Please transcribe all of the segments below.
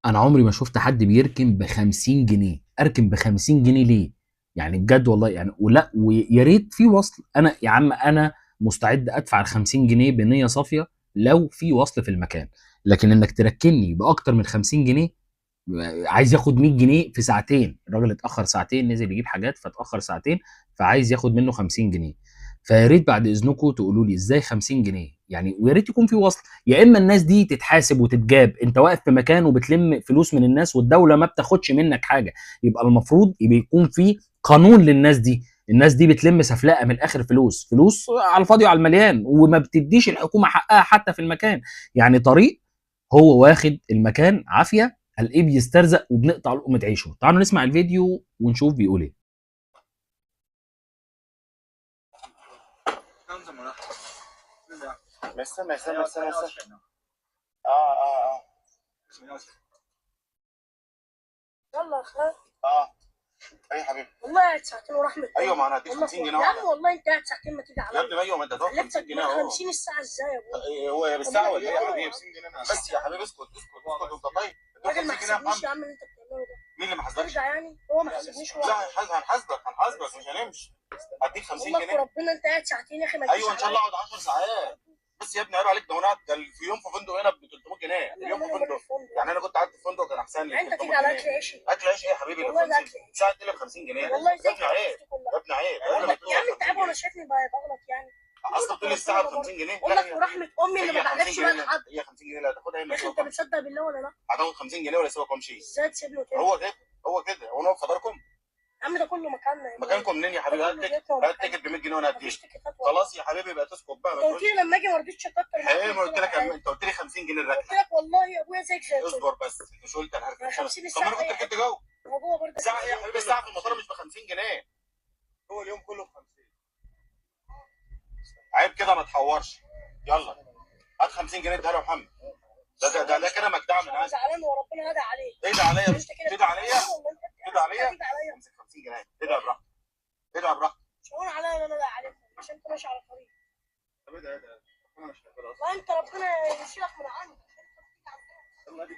انا عمري ما شفت حد بيركن ب 50 جنيه. اركن ب 50 جنيه ليه؟ يعني بجد والله يعني، ولا ويا ريت في وصل. انا يا عم انا مستعد ادفع ال 50 جنيه بنيه صافيه لو في وصل في المكان، لكن انك تركني باكتر من 50 جنيه، عايز ياخد 100 جنيه في ساعتين. الراجل اتاخر ساعتين، نزل يجيب حاجات فاتاخر ساعتين، فعايز ياخد منه 50 جنيه. فيا ريت بعد اذنكم تقولوا لي ازاي 50 جنيه يعني، ويا ريت يكون في وصل. يا اما الناس دي تتحاسب وتتجاب، انت واقف في مكان وبتلم فلوس من الناس والدوله ما بتاخدش منك حاجه، يبقى المفروض يكون في قانون للناس دي. الناس دي بتلم سفلقه من الاخر، فلوس فلوس على الفاضي وعلى المليان، وما بتديش الحكومه حقها حتى في المكان. يعني طريق هو واخد المكان عافيه، الايه بيسترزق وبنقطع لقمه عيشه. تعالوا نسمع الفيديو ونشوف بيقول ايه. يلا يا خالد. ايه يا حبيبي؟ والله قاعد ساعتين ورحمة. ايوه ما انا هديك 50 جنيه. يا عم والله انت قاعد ساعتين ما تيجي عليا. يا ابني ايوه ما انت هتاخد 50 جنيه اهو. 50 الساعة ازاي يا ابويا؟ هو بالساعة ولا ايه يا حبيبي؟ 50 جنيه بس يا حبيبي. اسكت اسكت انت طيب. الراجل ما حسبنيش يا عم اللي انت بتعمله ده. مين اللي ما حسبكش؟ ترجع يعني هو ما حسبنيش. لا هنحاسبك مش هنمشي. هديك 50 جنيه. والله ربنا انت قاعد ساعتين يا اخي ما تجيش. ايوه ان شاء الله اقعد 10 ساعات. بس يا ابني عيب عليك، ده في يوم في فندق هنا ب 300 جنيه اليوم في فندق. يعني انا كنت قاعد في فندق كان احسن لي. انت تيجي على اكل عيش. اكل عيش ايه يا حبيبي؟ والله ده اكل عيش. ساعه دي ب 50 جنيه. والله يا ابني عيب يا ابني عيب. يا عم انت عيب وانا شايفني بغلط يعني. اصلا طول الساعه ب 50 جنيه. والله ورحمه امي اللي ما بعجبش بقى لحد. هي 50 جنيه اللي هتاخدها يا اخي. انت بتصدق بالله ولا لا؟ هتاخد 50 جنيه ولا اسيبك وامشي؟ ازاي تسيبني كده؟ هو كده هو نقف فداركم. يا عم ده كله مكاننا. مكانكم منين يا حبيبي؟ هات تيكت ب 100 جنيه وانا هديك. خلاص يا حبيبي بقى تسكت بقى. انت قلت لي لما اجي ما رضيتش اكتر. ايه ما قلت لك؟ انت قلت لي 50 جنيه الركنه. قلت لك والله يا ابويا زيك زي اصبر بس. انت مش قلت انا هركب 50 الساعه؟ طب انا كنت ركبت جوه. هو جوه برضه ساعه يا حبيبي. الساعه في المطار مش ب 50 جنيه. هو اليوم كله ب 50. عيب كده ما تحورش. يلا هات 50 جنيه اديها له يا محمد. ده كده مجدع من عندي. زعلان وربنا هدى عليك. ايه ده عليا؟ كده عليا؟ كده عليا؟ امسك 50 جنيه ادعي براحتك. ادعي براحتك. مش هقول عليا انا ادعي عليك عشان انت ماشي على الطريق. طب ادعي انا مش خلاص. وانت ربنا يشيلك من عندي. يلا ادي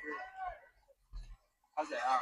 حاجه يا عم.